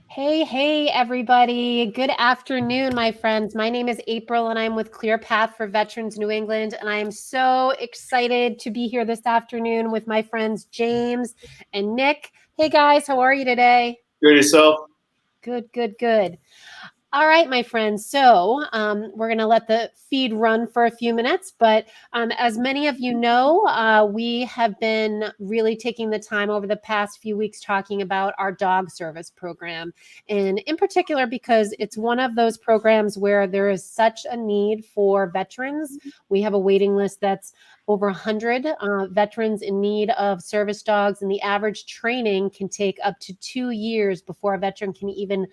Hey, everybody. Good afternoon, my friends. My name is April, and I'm with Clear Path for Veterans New England. And I am so excited to be here this afternoon with my friends James and Nick. Hey, guys, how are you today? Good yourself? Good. All right, my friends. So we're going to let the feed run for a few minutes. But as many of you know, we have been really taking the time over the past few weeks talking about our dog service program. And in particular, because it's one of those programs where there is such a need for veterans. We have a waiting list that's over 100 veterans in need of service dogs, and the average training can take up to 2 years before a veteran can even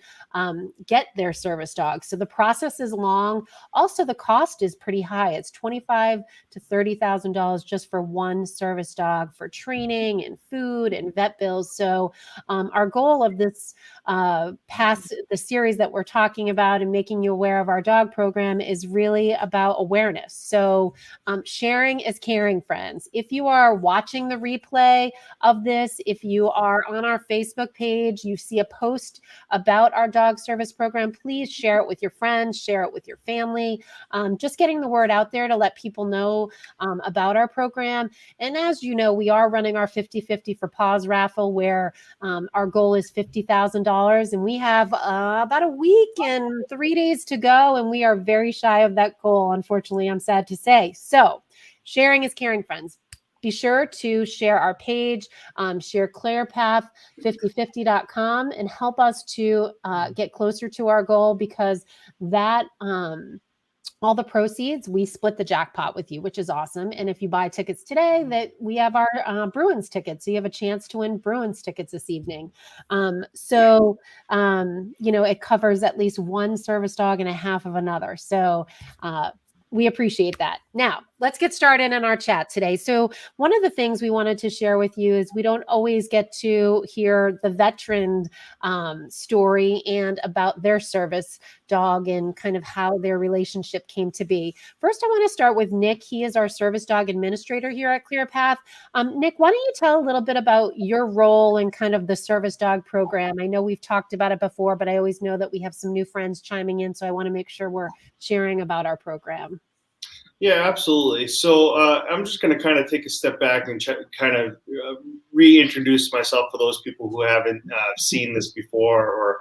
get their service dog. So the process is long. Also, the cost is pretty high. It's $25,000 to $30,000 just for one service dog for training and food and vet bills. So our goal of this past the series that we're talking about and making you aware of our dog program is really about awareness. So sharing is caring, friends. If you are watching the replay of this, if you are on our Facebook page, you see a post about our dog service program, please share it with your friends, share it with your family. Just getting the word out there to let people know about our program. And as you know, we are running our 50/50 for Paws raffle, where our goal is $50,000, and we have about a week and 3 days to go, and we are very shy of that goal, unfortunately, I'm sad to say. So sharing is caring, friends. Be sure to share our page, share clearpath5050.com, and help us to get closer to our goal, because that all the proceeds, we split the jackpot with you, which is awesome. And if you buy tickets today, that we have our Bruins tickets, so you have a chance to win Bruins tickets this evening. It covers at least one service dog and a half of another. So we appreciate that. Now, let's get started in our chat today. So one of the things we wanted to share with you is we don't always get to hear the veteran story and about their service dog and kind of how their relationship came to be. First, I want to start with Nick. He is our service dog administrator here at ClearPath. Nick, why don't you tell a little bit about your role in kind of the service dog program? I know we've talked about it before, but I always know that we have some new friends chiming in, so I want to make sure we're sharing about our program. Yeah, absolutely. So I'm just going to kind of take a step back and kind of reintroduce myself for those people who haven't seen this before or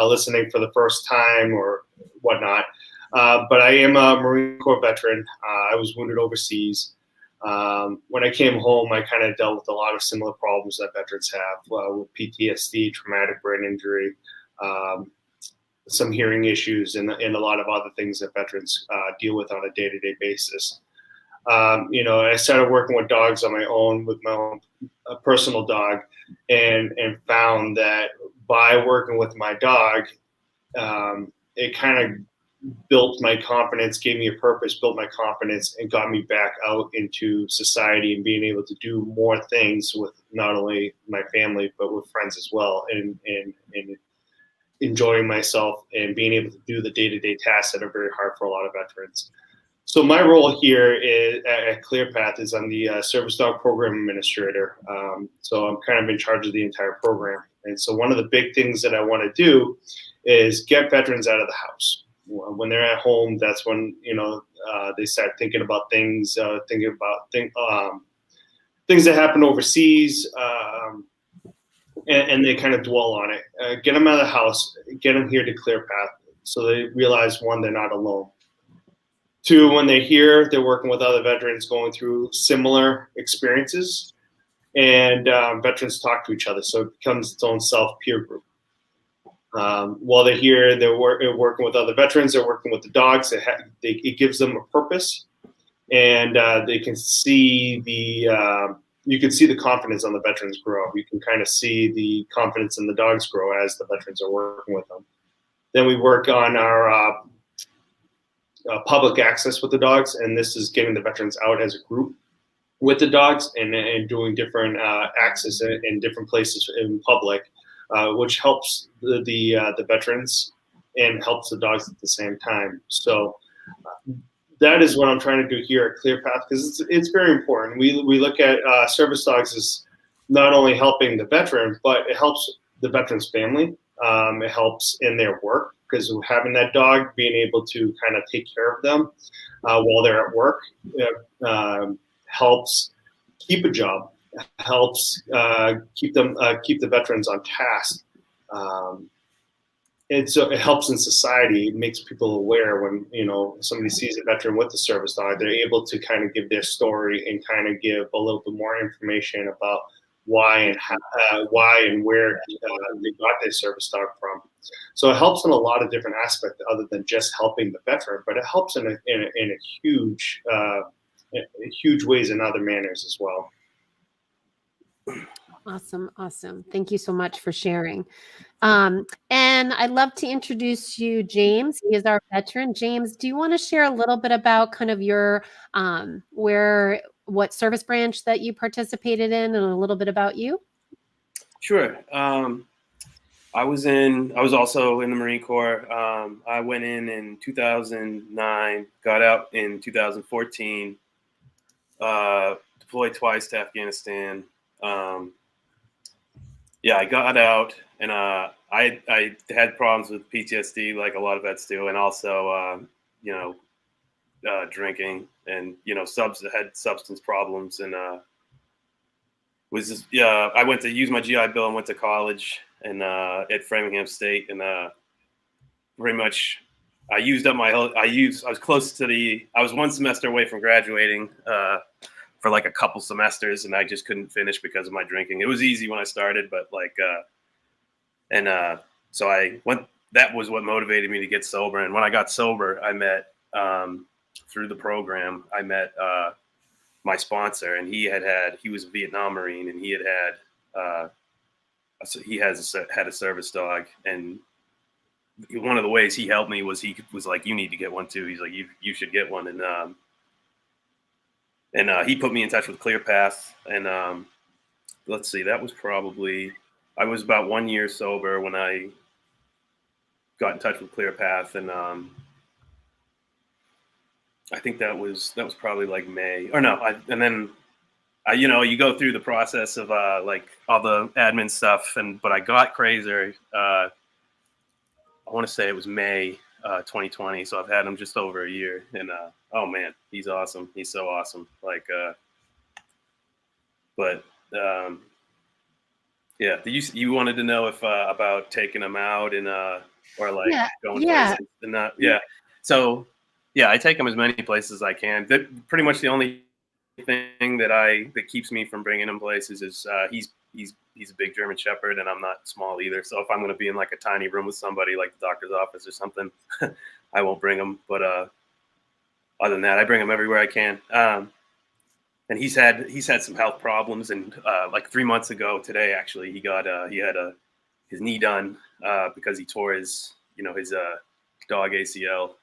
listening for the first time or whatnot. But I am a Marine Corps veteran. I was wounded overseas. When I came home, I kind of dealt with a lot of similar problems that veterans have with PTSD, traumatic brain injury, some hearing issues, and a lot of other things that veterans deal with on a day-to-day basis. I started working with dogs on my own with my own personal dog, and found that by working with my dog, it kind of built my confidence, gave me a purpose, built my confidence, and got me back out into society and being able to do more things with not only my family but with friends as well, and enjoying myself and being able to do the day-to-day tasks that are very hard for a lot of veterans. So my role here at ClearPath is I'm the Service Dog Program Administrator. So I'm kind of in charge of the entire program. And so one of the big things that I want to do is get veterans out of the house. When they're at home, that's when they start thinking about things, things that happen overseas. And they kind of dwell on it. Get them out of the house, get them here to ClearPath so they realize, one, they're not alone. Two, when they're here, they're working with other veterans going through similar experiences, and veterans talk to each other, so it becomes its own self-peer group. While they're here, they're working with other veterans, they're working with the dogs. It gives them a purpose, and they can see you can see the confidence on the veterans grow. You can kind of see the confidence in the dogs grow as the veterans are working with them. Then we work on our public access with the dogs, and this is getting the veterans out as a group with the dogs and doing different access in different places in public, which helps the veterans and helps the dogs at the same time. So that is what I'm trying to do here at ClearPath, because it's very important. We look at service dogs as not only helping the veteran, but it helps the veteran's family. It helps in their work because having that dog, being able to kind of take care of them while they're at work, helps keep a job, helps keep the veterans on task. And so it helps in society. It makes people aware when somebody sees a veteran with a service dog, they're able to kind of give their story and kind of give a little bit more information about why and how, why and where they got their service dog from. So it helps in a lot of different aspects other than just helping the veteran, but it helps in a huge ways in other manners as well. Awesome. Thank you so much for sharing. And I'd love to introduce you, James. He is our veteran. James, do you want to share a little bit about kind of your what service branch that you participated in, and a little bit about you? Sure. I was also in the Marine Corps. I went in 2009, got out in 2014, deployed twice to Afghanistan. I got out, and I had problems with PTSD, like a lot of vets do, and also drinking, and had substance problems, and was just, I went to use my GI Bill and went to college and at Framingham State, and pretty much I used up I was close to I was one semester away from graduating for like a couple semesters, and I just couldn't finish because of my drinking. It was easy when I started, but so I went. That was what motivated me to get sober. And when I got sober, I met through the program. I met my sponsor, and he was a Vietnam Marine, and he had a service dog. And one of the ways he helped me was he was like, "You need to get one too." He's like, "You should get one." And he put me in touch with ClearPath. And let's see, that was I was about 1 year sober when I got in touch with ClearPath, and I think that was probably like May, or no. And then you go through the process of like all the admin stuff, but I got Crazer. I want to say it was May 2020, so I've had him just over a year, and oh man, he's awesome. He's so awesome. Yeah, you wanted to know if about taking him out and or like going places and not. Yeah, so yeah, I take him as many places as I can. Pretty much the only thing that keeps me from bringing him places is he's a big German Shepherd, and I'm not small either. So if I'm going to be in like a tiny room with somebody, like the doctor's office or something, I won't bring him. But other than that, I bring him everywhere I can. And he's had some health problems, and like 3 months ago today, actually, he had his knee done because he tore his dog ACL,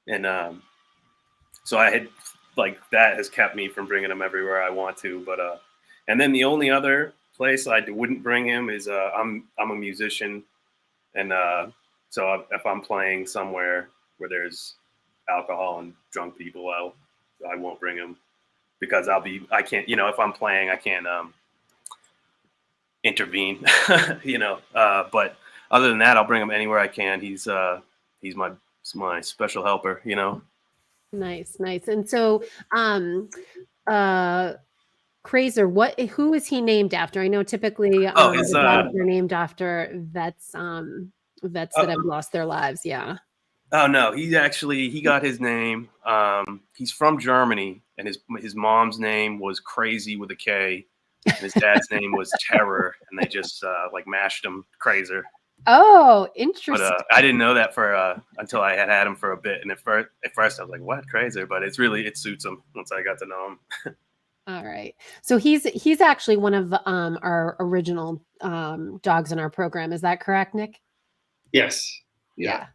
and so I had that has kept me from bringing him everywhere I want to. But and then the only other place I wouldn't bring him is I'm a musician, and so if I'm playing somewhere where there's alcohol and drunk people, I won't bring him because I can't, if I'm playing, I can't intervene, but other than that, I'll bring him anywhere I can. He's my special helper, Nice. And so, Crazer, who is he named after? I know typically they're named after vets that have lost their lives. Yeah. Oh no, he got his name. He's from Germany, and his mom's name was Crazy with a K, and his dad's name was Terror, and they just mashed him Crazer. Oh, interesting. But I didn't know that until I had him for a bit, and at first I was like, "What, Crazer?" But it suits him once I got to know him. All right, so he's actually one of our original dogs in our program. Is that correct, Nick? Yes. Yeah.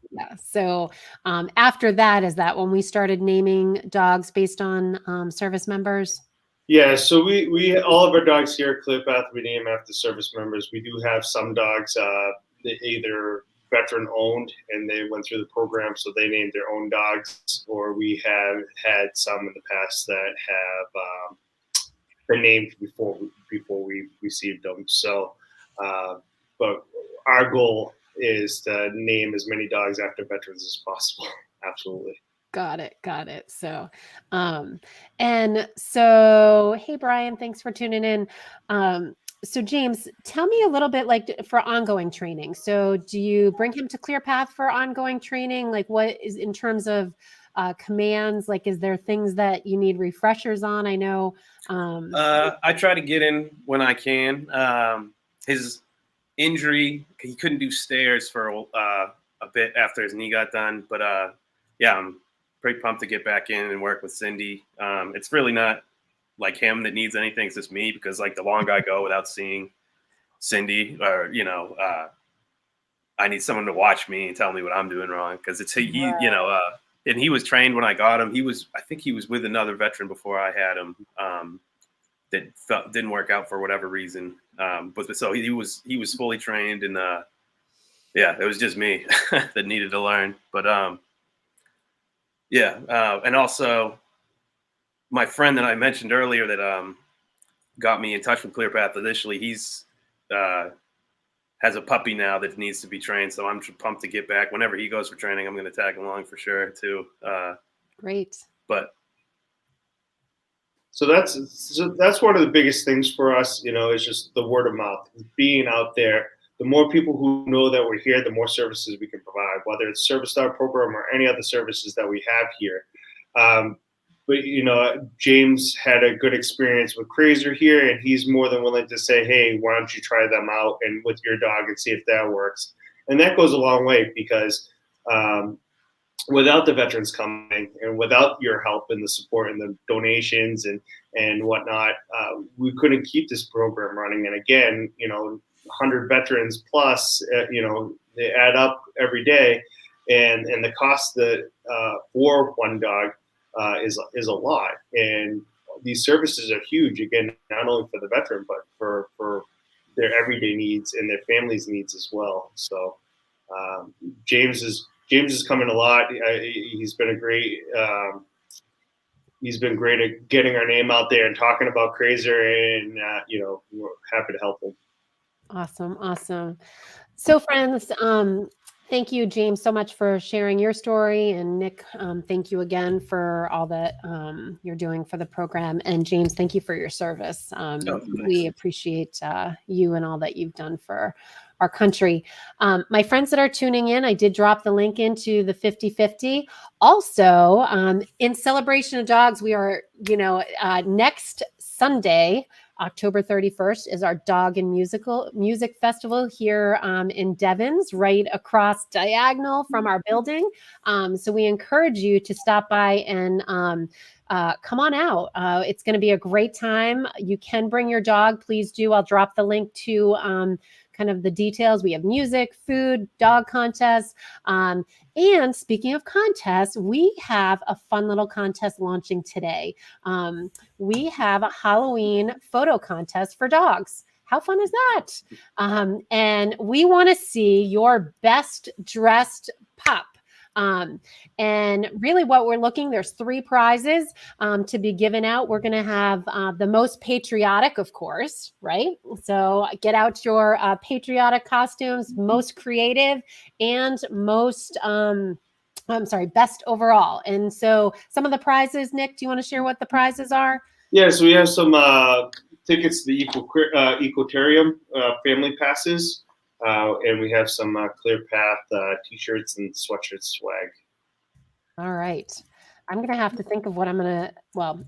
So after that, is that when we started naming dogs based on service members? Yeah, so we all of our dogs here at ClearPath, we name after service members. We do have some dogs that either veteran owned and they went through the program, so they named their own dogs, or we have had some in the past that have been named before we received them. So but our goal is to name as many dogs after veterans as possible. Absolutely. Got it. So, and so, hey, Brian, thanks for tuning in. So James, tell me a little bit like for ongoing training. So do you bring him to ClearPath for ongoing training? Like what is in terms of commands? Like, is there things that you need refreshers on? I know. I try to get in when I can. His injury, he couldn't do stairs for a bit after his knee got done. But yeah, I'm pretty pumped to get back in and work with Cindy. It's really not like him that needs anything. It's just me because like the longer I go without seeing Cindy or, I need someone to watch me and tell me what I'm doing wrong. Cause it's, he and he was trained when I got him. I think he was with another veteran before I had him. That didn't work out for whatever reason. But so he was fully trained and it was just me that needed to learn. But and also my friend that I mentioned earlier that got me in touch with ClearPath initially, he's has a puppy now that needs to be trained. So I'm pumped to get back. Whenever he goes for training, I'm going to tag along for sure too. Great. But so that's one of the biggest things for us, is just the word of mouth, being out there. The more people who know that we're here, the more services we can provide, whether it's Service Dog program or any other services that we have here. But James had a good experience with Crazer here, and he's more than willing to say, "Hey, why don't you try them out and with your dog and see if that works?" And that goes a long way because without the veterans coming and without your help and the support and the donations and whatnot, we couldn't keep this program running. And again, 100 veterans plus, they add up every day, and the cost that for one dog is a lot. And these services are huge. Again, not only for the veteran, but for their everyday needs and their families' needs as well. So James is coming a lot. He's been great at getting our name out there and talking about Crazer, and we're happy to help him. Awesome. So friends, thank you, James, so much for sharing your story. And Nick, thank you again for all that you're doing for the program. And James, thank you for your service. We appreciate you and all that you've done for our country. My friends that are tuning in, I did drop the link into the 50/50. Also, in celebration of dogs, we are, next Sunday, October 31st is our Dog and Music Festival here in Devens, right across diagonal from our building. So we encourage you to stop by and come on out. It's going to be a great time. You can bring your dog. Please do. I'll drop the link to kind of the details. We have music, food, dog contests. And speaking of contests, we have a fun little contest launching today. We have a Halloween photo contest for dogs. How fun is that? And we want to see your best dressed pup. And really what we're there's 3 prizes to be given out. We're going to have the most patriotic, of course, right? So get out your patriotic costumes, most creative, and most, best overall. And so some of the prizes, Nick, do you want to share what the prizes are? Yeah, so we have some tickets to the Ecotarium family passes. And we have some ClearPath t-shirts and sweatshirt swag. All right. I'm going to have to think of what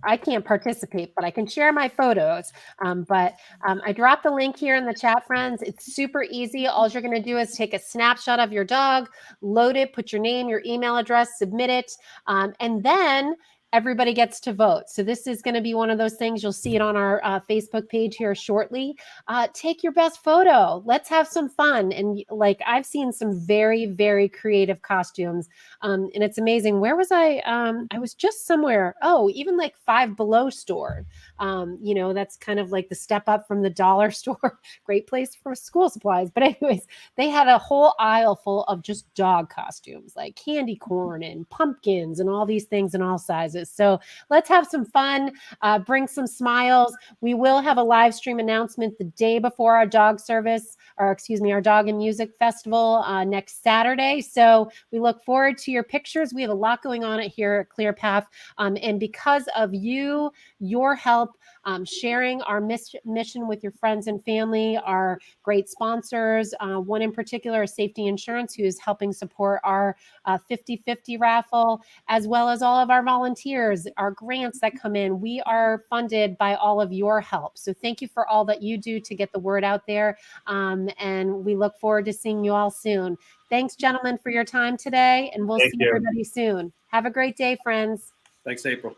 I can't participate, but I can share my photos. But I dropped the link here in the chat, friends. It's super easy. All you're going to do is take a snapshot of your dog, load it, put your name, your email address, submit it, and then everybody gets to vote. So this is going to be one of those things. You'll see it on our Facebook page here shortly. Take your best photo. Let's have some fun. And I've seen some very, very creative costumes. And it's amazing. Where was I? I was just somewhere. Oh, even Five Below store. That's kind of like the step up from the dollar store. Great place for school supplies. But anyways, they had a whole aisle full of just dog costumes, like candy corn and pumpkins and all these things in all sizes. So let's have some fun, bring some smiles. We will have a live stream announcement the day before our dog service, or excuse me, our dog and music festival next Saturday. So we look forward to your pictures. We have a lot going on here at ClearPath. And because of you, your help, sharing our mission with your friends and family, our great sponsors, one in particular is Safety Insurance, who is helping support our 50/50 raffle, as well as all of our volunteers, our grants that come in. We are funded by all of your help. So thank you for all that you do to get the word out there. And we look forward to seeing you all soon. Thanks, gentlemen, for your time today, and we'll see everybody soon. Have a great day, friends. Thanks, April.